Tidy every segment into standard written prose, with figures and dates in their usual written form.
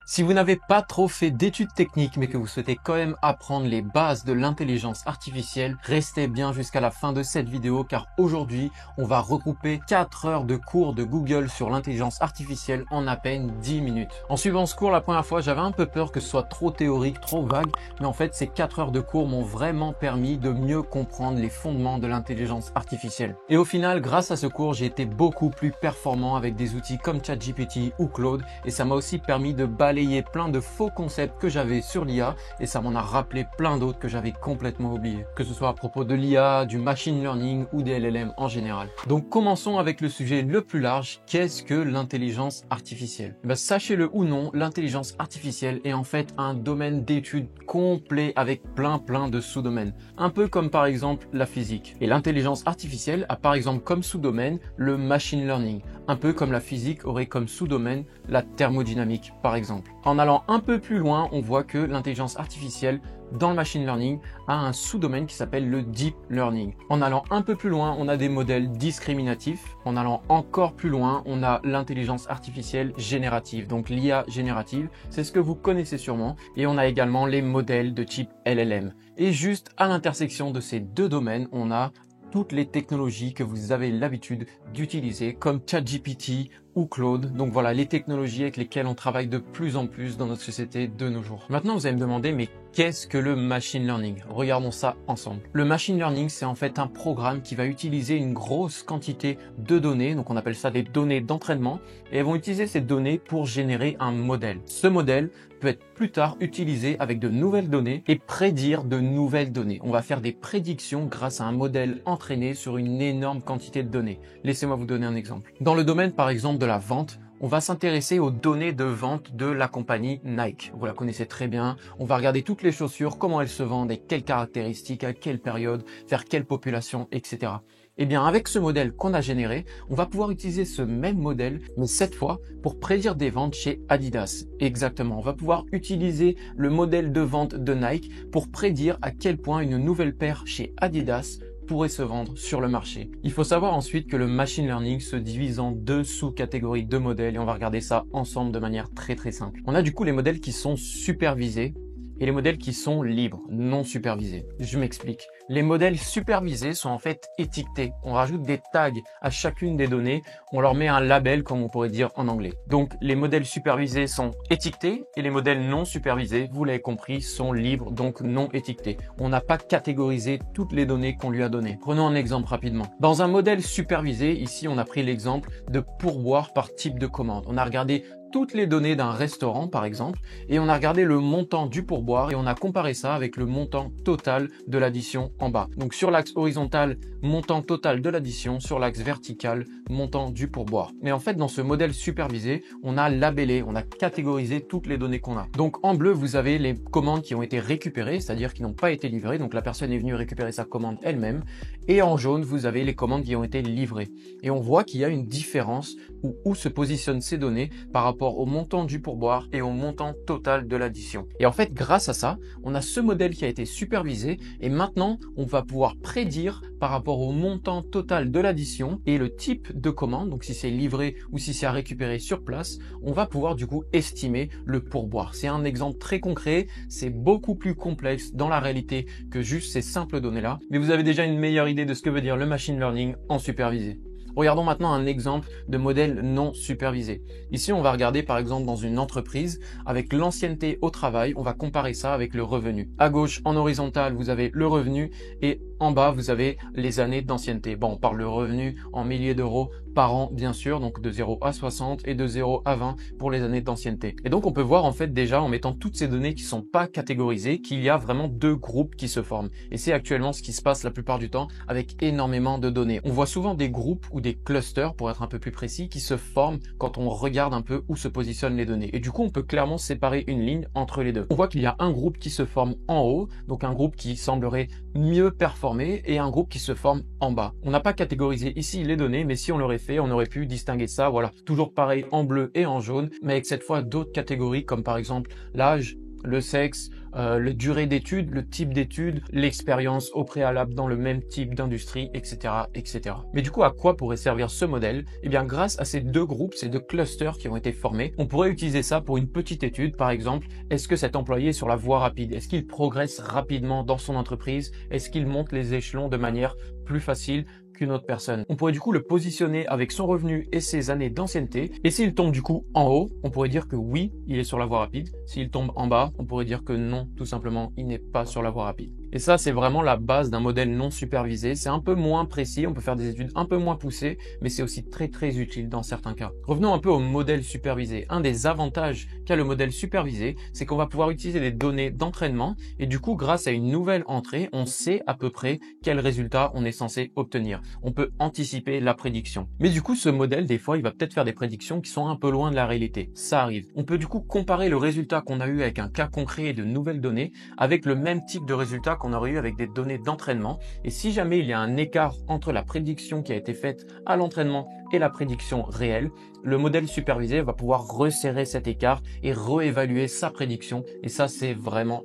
Si vous n'avez pas trop fait d'études techniques mais que vous souhaitez quand même apprendre les bases de l'intelligence artificielle, restez bien jusqu'à la fin de cette vidéo car aujourd'hui, on va regrouper 4 heures de cours de Google sur l'intelligence artificielle en à peine 10 minutes. En suivant ce cours la première fois, j'avais un peu peur que ce soit trop théorique, trop vague, mais en fait, ces 4 heures de cours m'ont vraiment permis de mieux comprendre les fondements de l'intelligence artificielle. Et au final, grâce à ce cours, j'ai été beaucoup plus performant avec des outils comme ChatGPT ou Claude et ça m'a aussi permis de balayer plein de faux concepts que j'avais sur l'IA et ça m'en a rappelé plein d'autres que j'avais complètement oubliés, que ce soit à propos de l'IA, du machine learning ou des LLM en général. Donc commençons avec le sujet le plus large, qu'est-ce que l'intelligence artificielle? Sachez-le ou non, l'intelligence artificielle est en fait un domaine d'études complet avec plein de sous-domaines, un peu comme par exemple la physique. Et l'intelligence artificielle a par exemple comme sous-domaine le machine learning, un peu comme la physique aurait comme sous-domaine la thermodynamique par exemple. En allant un peu plus loin, on voit que l'intelligence artificielle dans le machine learning a un sous-domaine qui s'appelle le deep learning. En allant un peu plus loin, on a des modèles discriminatifs. En allant encore plus loin, on a l'intelligence artificielle générative, donc l'IA générative, c'est ce que vous connaissez sûrement. Et on a également les modèles de type LLM. Et juste à l'intersection de ces deux domaines, on a toutes les technologies que vous avez l'habitude d'utiliser comme ChatGPT ou Claude. Donc voilà, les technologies avec lesquelles on travaille de plus en plus dans notre société de nos jours. Maintenant, vous allez me demander, mais qu'est-ce que le machine learning? Regardons ça ensemble. Le machine learning, c'est en fait un programme qui va utiliser une grosse quantité de données, donc on appelle ça des données d'entraînement, et elles vont utiliser ces données pour générer un modèle. Ce modèle peut être plus tard utilisé avec de nouvelles données et prédire de nouvelles données. On va faire des prédictions grâce à un modèle entraîné sur une énorme quantité de données. Laissez-moi vous donner un exemple. Dans le domaine par exemple de la vente, on va s'intéresser aux données de vente de la compagnie Nike. Vous la connaissez très bien. On va regarder toutes les chaussures, comment elles se vendent et quelles caractéristiques, à quelle période, vers quelle population, etc. Eh bien, avec ce modèle qu'on a généré, on va pouvoir utiliser ce même modèle, mais cette fois pour prédire des ventes chez Adidas. Exactement, on va pouvoir utiliser le modèle de vente de Nike pour prédire à quel point une nouvelle paire chez Adidas pourrait se vendre sur le marché. Il faut savoir ensuite que le machine learning se divise en deux sous-catégories de modèles et on va regarder ça ensemble de manière très simple. On a du coup les modèles qui sont supervisés et les modèles qui sont libres, non supervisés. Je m'explique. Les modèles supervisés sont en fait étiquetés. On rajoute des tags à chacune des données. On leur met un label, comme on pourrait dire en anglais. Donc, les modèles supervisés sont étiquetés et les modèles non supervisés, vous l'avez compris, sont libres, donc non étiquetés. On n'a pas catégorisé toutes les données qu'on lui a données. Prenons un exemple rapidement. Dans un modèle supervisé, ici, on a pris l'exemple de pourboire par type de commande. On a regardé toutes les données d'un restaurant par exemple et on a regardé le montant du pourboire et on a comparé ça avec le montant total de l'addition en bas. Donc sur l'axe horizontal, montant total de l'addition, sur l'axe vertical, montant du pourboire. Mais en fait dans ce modèle supervisé, on a labellé, on a catégorisé toutes les données qu'on a. Donc en bleu, vous avez les commandes qui ont été récupérées, c'est-à-dire qui n'ont pas été livrées, donc la personne est venue récupérer sa commande elle-même, et en jaune, vous avez les commandes qui ont été livrées. Et on voit qu'il y a une différence où se positionnent ces données par rapport au montant du pourboire et au montant total de l'addition. Et en fait, grâce à ça, on a ce modèle qui a été supervisé et maintenant, on va pouvoir prédire par rapport au montant total de l'addition et le type de commande, donc si c'est livré ou si c'est à récupérer sur place, on va pouvoir du coup estimer le pourboire. C'est un exemple très concret, c'est beaucoup plus complexe dans la réalité que juste ces simples données-là, mais vous avez déjà une meilleure idée de ce que veut dire le machine learning en supervisé. Regardons maintenant un exemple de modèle non supervisé. Ici, on va regarder par exemple dans une entreprise avec l'ancienneté au travail, on va comparer ça avec le revenu. À gauche, en horizontal, vous avez le revenu et en bas, vous avez les années d'ancienneté. Bon, on parle de revenu en milliers d'euros par an, bien sûr, donc de 0 à 60 et de 0 à 20 pour les années d'ancienneté. Et donc, on peut voir en fait déjà en mettant toutes ces données qui sont pas catégorisées qu'il y a vraiment deux groupes qui se forment. Et c'est actuellement ce qui se passe la plupart du temps avec énormément de données. On voit souvent des groupes ou des clusters, pour être un peu plus précis, qui se forment quand on regarde un peu où se positionnent les données. Et du coup, on peut clairement séparer une ligne entre les deux. On voit qu'il y a un groupe qui se forme en haut, donc un groupe qui semblerait mieux performer, et un groupe qui se forme en bas. On n'a pas catégorisé ici les données, mais si on l'aurait fait, on aurait pu distinguer ça, voilà, toujours pareil en bleu et en jaune, mais avec cette fois d'autres catégories, comme par exemple l'âge, le sexe, la durée d'études, le type d'études, l'expérience au préalable dans le même type d'industrie, etc., etc. Mais du coup, à quoi pourrait servir ce modèle? Eh bien, grâce à ces deux groupes, ces deux clusters qui ont été formés, on pourrait utiliser ça pour une petite étude. Par exemple, est-ce que cet employé est sur la voie rapide? Est-ce qu'il progresse rapidement dans son entreprise? Est-ce qu'il monte les échelons de manière plus facile qu'une autre personne? On pourrait du coup le positionner avec son revenu et ses années d'ancienneté. Et s'il tombe du coup en haut, on pourrait dire que oui, il est sur la voie rapide. S'il tombe en bas, on pourrait dire que non, tout simplement, il n'est pas sur la voie rapide. Et ça, c'est vraiment la base d'un modèle non supervisé. C'est un peu moins précis, on peut faire des études un peu moins poussées, mais c'est aussi très utile dans certains cas. Revenons un peu au modèle supervisé. Un des avantages qu'a le modèle supervisé, c'est qu'on va pouvoir utiliser des données d'entraînement et du coup, grâce à une nouvelle entrée, on sait à peu près quel résultat on est censé obtenir. On peut anticiper la prédiction. Mais du coup, ce modèle, des fois, il va peut-être faire des prédictions qui sont un peu loin de la réalité. Ça arrive. On peut du coup comparer le résultat qu'on a eu avec un cas concret et de nouvelles données avec le même type de résultat qu'on aurait eu avec des données d'entraînement. Et si jamais il y a un écart entre la prédiction qui a été faite à l'entraînement et la prédiction réelle, le modèle supervisé va pouvoir resserrer cet écart et réévaluer sa prédiction. Et ça, c'est vraiment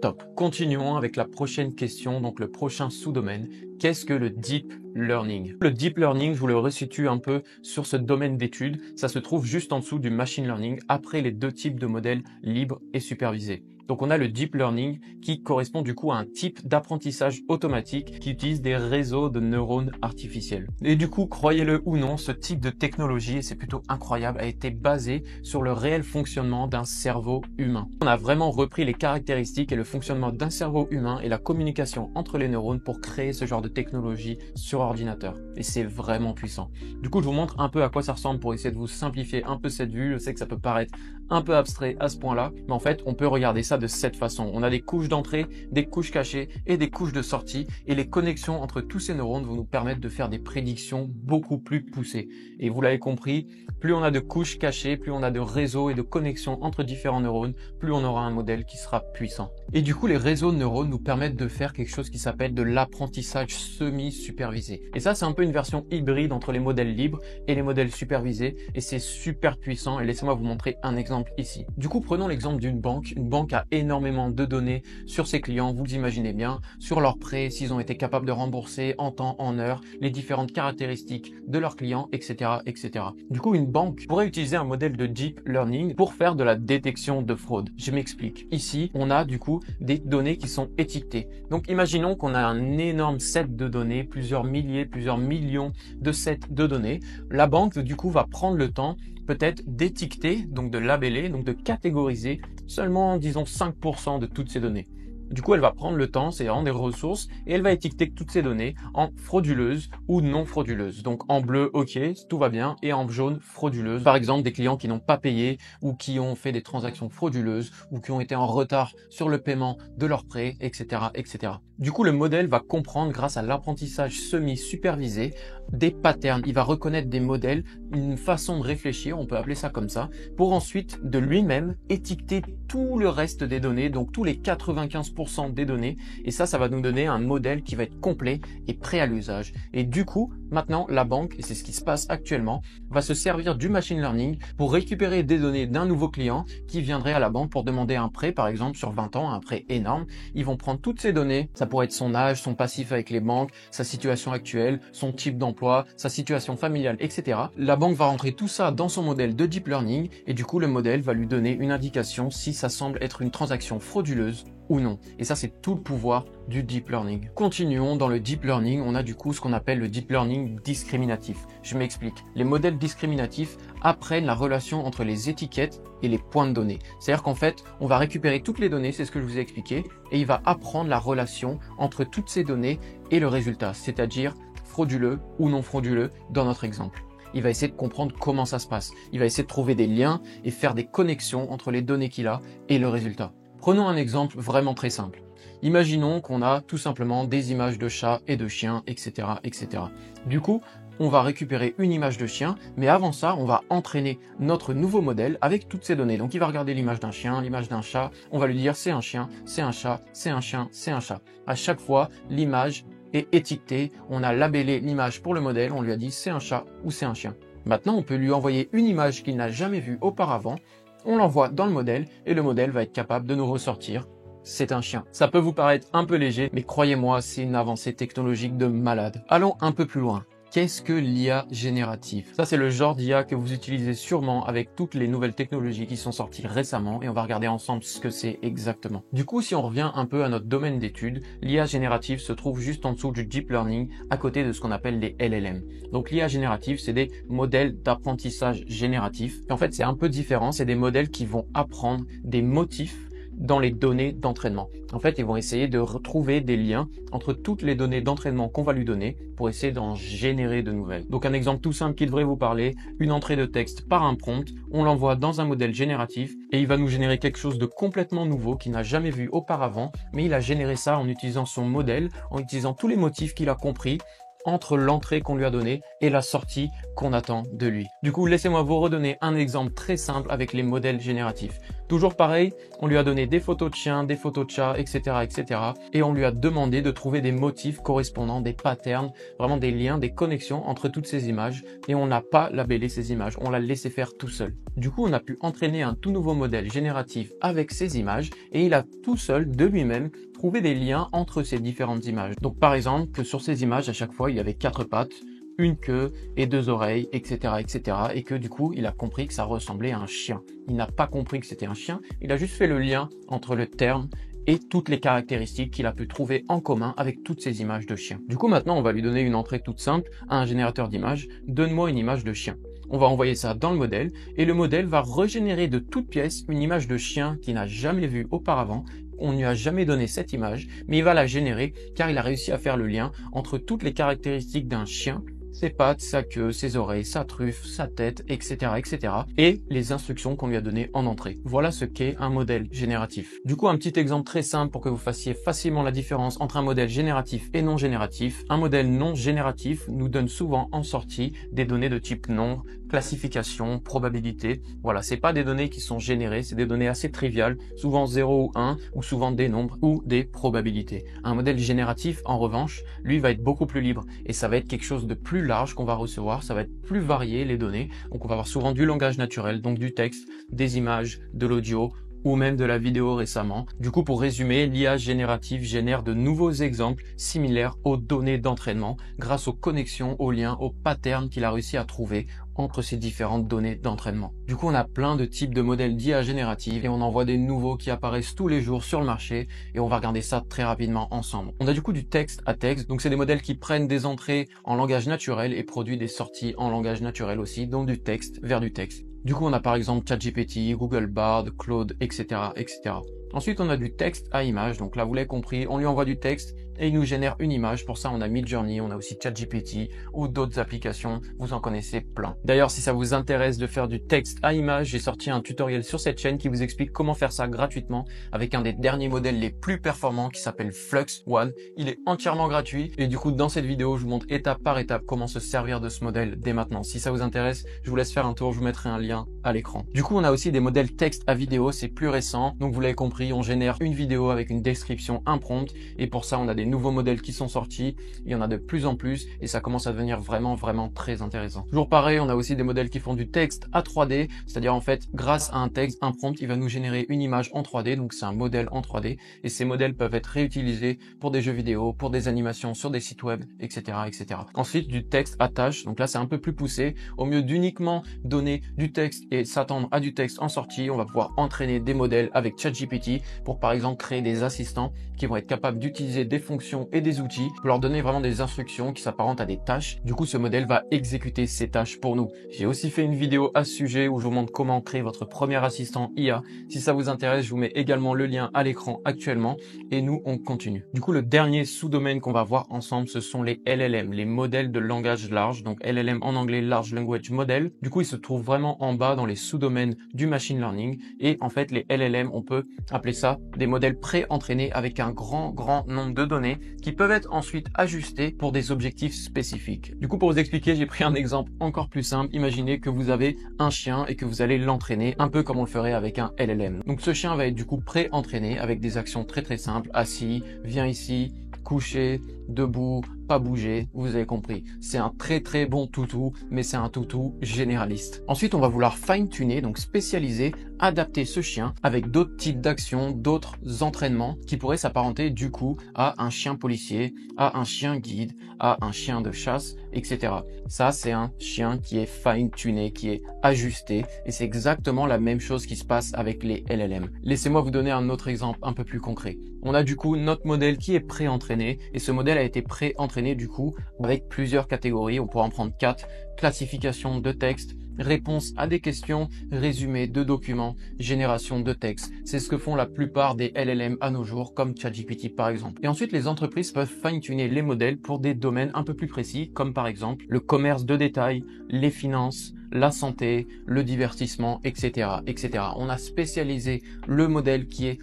top. Continuons avec la prochaine question, donc le prochain sous-domaine. Qu'est-ce que le deep learning? Le deep learning, je vous le resitue un peu sur ce domaine d'études. Ça se trouve juste en dessous du machine learning, après les deux types de modèles libres et supervisés. Donc on a le deep learning qui correspond du coup à un type d'apprentissage automatique qui utilise des réseaux de neurones artificiels. Et du coup, croyez-le ou non, ce type de technologie, et c'est plutôt incroyable, a été basé sur le réel fonctionnement d'un cerveau humain. On a vraiment repris les caractéristiques et le fonctionnement d'un cerveau humain et la communication entre les neurones pour créer ce genre de technologie sur ordinateur. Et c'est vraiment puissant. Du coup, je vous montre un peu à quoi ça ressemble pour essayer de vous simplifier un peu cette vue. Je sais que ça peut paraître un peu abstrait à ce point-là, mais en fait, on peut regarder ça de cette façon. On a des couches d'entrée, des couches cachées et des couches de sortie, et les connexions entre tous ces neurones vont nous permettre de faire des prédictions beaucoup plus poussées. Et vous l'avez compris, plus on a de couches cachées, plus on a de réseaux et de connexions entre différents neurones, plus on aura un modèle qui sera puissant. Et du coup, les réseaux de neurones nous permettent de faire quelque chose qui s'appelle de l'apprentissage semi-supervisé. Et ça, c'est un peu une version hybride entre les modèles libres et les modèles supervisés, et c'est super puissant. Et laissez-moi vous montrer un exemple ici. Du coup, prenons l'exemple d'une banque. Une banque a énormément de données sur ses clients, vous imaginez bien, sur leurs prêts, s'ils ont été capables de rembourser en temps, en heure, les différentes caractéristiques de leurs clients, etc., etc. Du coup, une banque pourrait utiliser un modèle de deep learning pour faire de la détection de fraude. Je m'explique. Ici, on a du coup des données qui sont étiquetées. Donc, imaginons qu'on a un énorme set de données, plusieurs milliers, plusieurs millions de sets de données. La banque, du coup, va prendre le temps peut-être d'étiqueter, donc de labeller, donc de catégoriser seulement, disons, 5% de toutes ces données. Du coup, elle va prendre le temps, c'est vraiment des ressources, et elle va étiqueter toutes ces données en frauduleuses ou non frauduleuses. Donc en bleu, ok, tout va bien, et en jaune, frauduleuses. Par exemple, des clients qui n'ont pas payé ou qui ont fait des transactions frauduleuses ou qui ont été en retard sur le paiement de leurs prêts, etc., etc. Du coup, le modèle va comprendre, grâce à l'apprentissage semi-supervisé, des patterns. Il va reconnaître des modèles, une façon de réfléchir, on peut appeler ça comme ça, pour ensuite de lui-même étiqueter tout le reste des données, donc tous les 95% des données, et ça va nous donner un modèle qui va être complet et prêt à l'usage. Et du coup, maintenant, la banque, et c'est ce qui se passe actuellement, va se servir du machine learning pour récupérer des données d'un nouveau client qui viendrait à la banque pour demander un prêt, par exemple sur 20 ans, un prêt énorme. Ils vont prendre toutes ces données, ça pourrait être son âge, son passif avec les banques, sa situation actuelle, son type d'emploi, sa situation familiale, etc. La banque va rentrer tout ça dans son modèle de deep learning, et du coup, le modèle va lui donner une indication si ça semble être une transaction frauduleuse ou non. Et ça, c'est tout le pouvoir du deep learning. Continuons dans le deep learning, on a du coup ce qu'on appelle le deep learning discriminatif. Je m'explique. Les modèles discriminatifs apprennent la relation entre les étiquettes et les points de données. C'est-à-dire qu'en fait, on va récupérer toutes les données, c'est ce que je vous ai expliqué, et il va apprendre la relation entre toutes ces données et le résultat, c'est-à-dire frauduleux ou non frauduleux dans notre exemple. Il va essayer de comprendre comment ça se passe. Il va essayer de trouver des liens et faire des connexions entre les données qu'il a et le résultat. Prenons un exemple vraiment très simple. Imaginons qu'on a tout simplement des images de chats et de chiens, etc., etc. Du coup, on va récupérer une image de chien, mais avant ça, on va entraîner notre nouveau modèle avec toutes ces données. Donc il va regarder l'image d'un chien, l'image d'un chat, on va lui dire c'est un chien, c'est un chat, c'est un chien, c'est un chat. À chaque fois, l'image est étiquetée, on a labellé l'image pour le modèle, on lui a dit c'est un chat ou c'est un chien. Maintenant, on peut lui envoyer une image qu'il n'a jamais vue auparavant, on l'envoie dans le modèle et le modèle va être capable de nous ressortir c'est un chien. Ça peut vous paraître un peu léger, mais croyez-moi, c'est une avancée technologique de malade. Allons un peu plus loin. Qu'est-ce que l'IA générative? Ça, c'est le genre d'IA que vous utilisez sûrement avec toutes les nouvelles technologies qui sont sorties récemment et on va regarder ensemble ce que c'est exactement. Du coup, si on revient un peu à notre domaine d'études, l'IA générative se trouve juste en dessous du deep learning à côté de ce qu'on appelle les LLM. Donc l'IA générative, c'est des modèles d'apprentissage génératif. Et en fait, c'est un peu différent, c'est des modèles qui vont apprendre des motifs dans les données d'entraînement. En fait, ils vont essayer de retrouver des liens entre toutes les données d'entraînement qu'on va lui donner pour essayer d'en générer de nouvelles. Donc un exemple tout simple qui devrait vous parler, une entrée de texte par un prompt, on l'envoie dans un modèle génératif et il va nous générer quelque chose de complètement nouveau qu'il n'a jamais vu auparavant, mais il a généré ça en utilisant son modèle, en utilisant tous les motifs qu'il a compris entre l'entrée qu'on lui a donnée et la sortie qu'on attend de lui. Du coup, laissez-moi vous redonner un exemple très simple avec les modèles génératifs. Toujours pareil, on lui a donné des photos de chiens, des photos de chats, etc., etc. Et on lui a demandé de trouver des motifs correspondants, des patterns, vraiment des liens, des connexions entre toutes ces images. Et on n'a pas labellé ces images, on l'a laissé faire tout seul. Du coup, on a pu entraîner un tout nouveau modèle génératif avec ces images et il a tout seul, de lui-même, trouvé des liens entre ces différentes images. Donc par exemple, que sur ces images, à chaque fois, il y avait 4 pattes, une queue et 2 oreilles, etc., etc. Et que du coup, il a compris que ça ressemblait à un chien. Il n'a pas compris que c'était un chien, il a juste fait le lien entre le terme et toutes les caractéristiques qu'il a pu trouver en commun avec toutes ces images de chiens. Du coup, maintenant, on va lui donner une entrée toute simple à un générateur d'images. Donne-moi une image de chien. On va envoyer ça dans le modèle et le modèle va régénérer de toutes pièces une image de chien qu'il n'a jamais vue auparavant. On ne lui a jamais donné cette image, mais il va la générer car il a réussi à faire le lien entre toutes les caractéristiques d'un chien, ses pattes, sa queue, ses oreilles, sa truffe, sa tête, etc., etc. et les instructions qu'on lui a données en entrée. Voilà ce qu'est un modèle génératif. Du coup, un petit exemple très simple pour que vous fassiez facilement la différence entre un modèle génératif et non génératif. Un modèle non génératif nous donne souvent en sortie des données de type nombre, classification, probabilité. Voilà, c'est pas des données qui sont générées, c'est des données assez triviales, souvent 0 ou 1, ou souvent des nombres ou des probabilités. Un modèle génératif, en revanche, lui va être beaucoup plus libre et ça va être quelque chose de plus large qu'on va recevoir, ça va être plus varié les données. Donc on va avoir souvent du langage naturel, donc du texte, des images, de l'audio, ou même de la vidéo récemment. Du coup, pour résumer, l'IA générative génère de nouveaux exemples similaires aux données d'entraînement grâce aux connexions, aux liens, aux patterns qu'il a réussi à trouver entre ces différentes données d'entraînement. Du coup, on a plein de types de modèles d'IA générative et on en voit des nouveaux qui apparaissent tous les jours sur le marché et on va regarder ça très rapidement ensemble. On a du coup du texte à texte, donc c'est des modèles qui prennent des entrées en langage naturel et produisent des sorties en langage naturel aussi, donc du texte vers du texte. Du coup, on a par exemple ChatGPT, Google Bard, Claude, etc., etc. Ensuite, on a du texte à image. Donc là, vous l'avez compris, on lui envoie du texte et il nous génère une image. Pour ça, on a Midjourney, on a aussi ChatGPT ou d'autres applications. Vous en connaissez plein. D'ailleurs, si ça vous intéresse de faire du texte à image, j'ai sorti un tutoriel sur cette chaîne qui vous explique comment faire ça gratuitement avec un des derniers modèles les plus performants qui s'appelle Flux One. Il est entièrement gratuit et du coup, dans cette vidéo, je vous montre étape par étape comment se servir de ce modèle dès maintenant. Si ça vous intéresse, je vous laisse faire un tour, je vous mettrai un lien à l'écran. Du coup, on a aussi des modèles texte à vidéo, c'est plus récent. Donc vous l'avez compris, on génère une vidéo avec une description, un prompt et pour ça, on a des nouveaux modèles qui sont sortis. Il y en a de plus en plus et ça commence à devenir vraiment très intéressant. Toujours pareil, on a aussi des modèles qui font du texte à 3D, c'est-à-dire en fait, grâce à un texte, un prompt, il va nous générer une image en 3D, donc c'est un modèle en 3D et ces modèles peuvent être réutilisés pour des jeux vidéo, pour des animations sur des sites web, etc., etc. Ensuite, du texte à tâche, donc là, c'est un peu plus poussé. Au mieux d'uniquement donner du texte et s'attendre à du texte en sortie, on va pouvoir entraîner des modèles avec ChatGPT pour par exemple créer des assistants qui vont être capables d'utiliser des fonctions et des outils pour leur donner vraiment des instructions qui s'apparentent à des tâches. Du coup, ce modèle va exécuter ces tâches pour nous. J'ai aussi fait une vidéo à ce sujet où je vous montre comment créer votre premier assistant IA. Si ça vous intéresse, je vous mets également le lien à l'écran actuellement et nous, on continue. Du coup, le dernier sous-domaine qu'on va voir ensemble, ce sont les LLM, les modèles de langage large. Donc LLM en anglais, Large Language Model. Du coup, ils se trouvent vraiment en bas dans les sous-domaines du machine learning. Et en fait, les LLM, on peut appeler ça des modèles pré-entraînés avec un grand nombre de données qui peuvent être ensuite ajustés pour des objectifs spécifiques. Du coup, pour vous expliquer, j'ai pris un exemple encore plus simple. Imaginez que vous avez un chien et que vous allez l'entraîner un peu comme on le ferait avec un LLM. Donc ce chien va être du coup pré-entraîné avec des actions très simples. Assis, viens ici, couché, debout, pas bouger, vous avez compris. C'est un très bon toutou, mais c'est un toutou généraliste. Ensuite, on va vouloir fine-tuner, donc spécialiser, adapter ce chien avec d'autres types d'actions, d'autres entraînements qui pourraient s'apparenter du coup à un chien policier, à un chien guide, à un chien de chasse, etc. Ça, c'est un chien qui est fine-tuné, qui est ajusté, et c'est exactement la même chose qui se passe avec les LLM. Laissez-moi vous donner un autre exemple un peu plus concret. On a du coup notre modèle qui est pré-entraîné, et ce modèle a été pré-entraîné du coup avec plusieurs catégories. On pourra en prendre 4: classification de texte, réponse à des questions, résumé de documents, génération de texte. C'est ce que font la plupart des LLM à nos jours, comme ChatGPT par exemple. Et ensuite, les entreprises peuvent fine-tuner les modèles pour des domaines un peu plus précis, comme par exemple le commerce de détail, les finances, la santé, le divertissement, etc., etc. On a spécialisé le modèle qui est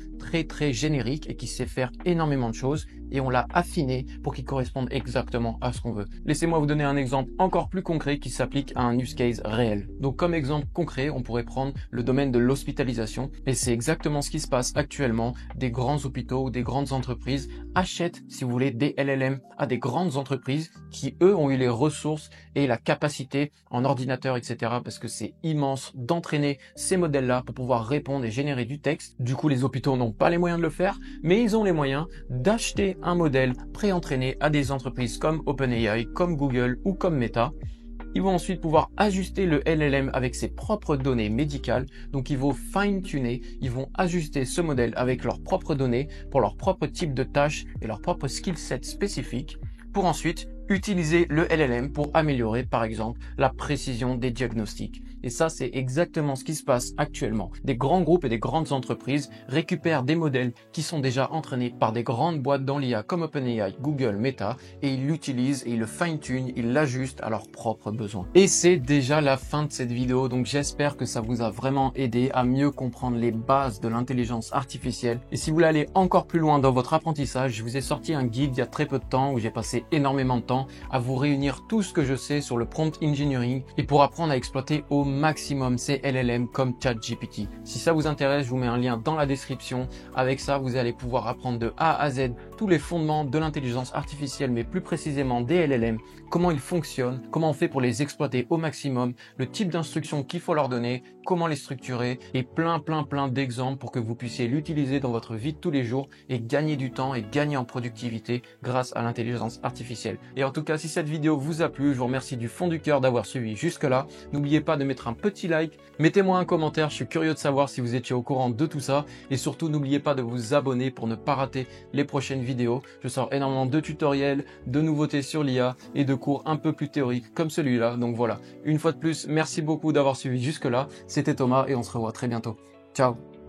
très générique et qui sait faire énormément de choses, et on l'a affiné pour qu'il corresponde exactement à ce qu'on veut. Laissez-moi vous donner un exemple encore plus concret qui s'applique à un use case réel. Donc comme exemple concret, on pourrait prendre le domaine de l'hospitalisation, et c'est exactement ce qui se passe actuellement. Des grands hôpitaux ou des grandes entreprises achètent, si vous voulez, des LLM à des grandes entreprises qui, eux, ont eu les ressources et la capacité en ordinateur, etc., parce que c'est immense d'entraîner ces modèles-là pour pouvoir répondre et générer du texte. Du coup, les hôpitaux n'ont pas les moyens de le faire, mais ils ont les moyens d'acheter un modèle pré-entraîné à des entreprises comme OpenAI, comme Google ou comme Meta. Ils vont ensuite pouvoir ajuster le LLM avec ses propres données médicales. Donc, ils vont fine-tuner, ils vont ajuster ce modèle avec leurs propres données pour leur propre type de tâches et leur propre skill set spécifique, pour ensuite utiliser le LLM pour améliorer, par exemple, la précision des diagnostics. Et ça, c'est exactement ce qui se passe actuellement. Des grands groupes et des grandes entreprises récupèrent des modèles qui sont déjà entraînés par des grandes boîtes dans l'IA comme OpenAI, Google, Meta, et ils l'utilisent et ils le fine-tunent, ils l'ajustent à leurs propres besoins. Et c'est déjà la fin de cette vidéo, donc j'espère que ça vous a vraiment aidé à mieux comprendre les bases de l'intelligence artificielle. Et si vous voulez aller encore plus loin dans votre apprentissage, je vous ai sorti un guide il y a très peu de temps où j'ai passé énormément de temps à vous réunir tout ce que je sais sur le prompt engineering et pour apprendre à exploiter au maximum ces LLM comme ChatGPT. Si ça vous intéresse, je vous mets un lien dans la description. Avec ça, vous allez pouvoir apprendre de A à Z tous les fondements de l'intelligence artificielle, mais plus précisément des LLM, comment ils fonctionnent, comment on fait pour les exploiter au maximum, le type d'instructions qu'il faut leur donner, comment les structurer et plein d'exemples pour que vous puissiez l'utiliser dans votre vie de tous les jours et gagner du temps et gagner en productivité grâce à l'intelligence artificielle. Et en tout cas, si cette vidéo vous a plu, je vous remercie du fond du cœur d'avoir suivi jusque-là. N'oubliez pas de mettre un petit like, mettez-moi un commentaire, je suis curieux de savoir si vous étiez au courant de tout ça. Et surtout, n'oubliez pas de vous abonner pour ne pas rater les prochaines vidéos. Je sors énormément de tutoriels, de nouveautés sur l'IA et de cours un peu plus théoriques comme celui-là. Donc voilà, une fois de plus, merci beaucoup d'avoir suivi jusque-là. C'était Thomas et on se revoit très bientôt. Ciao!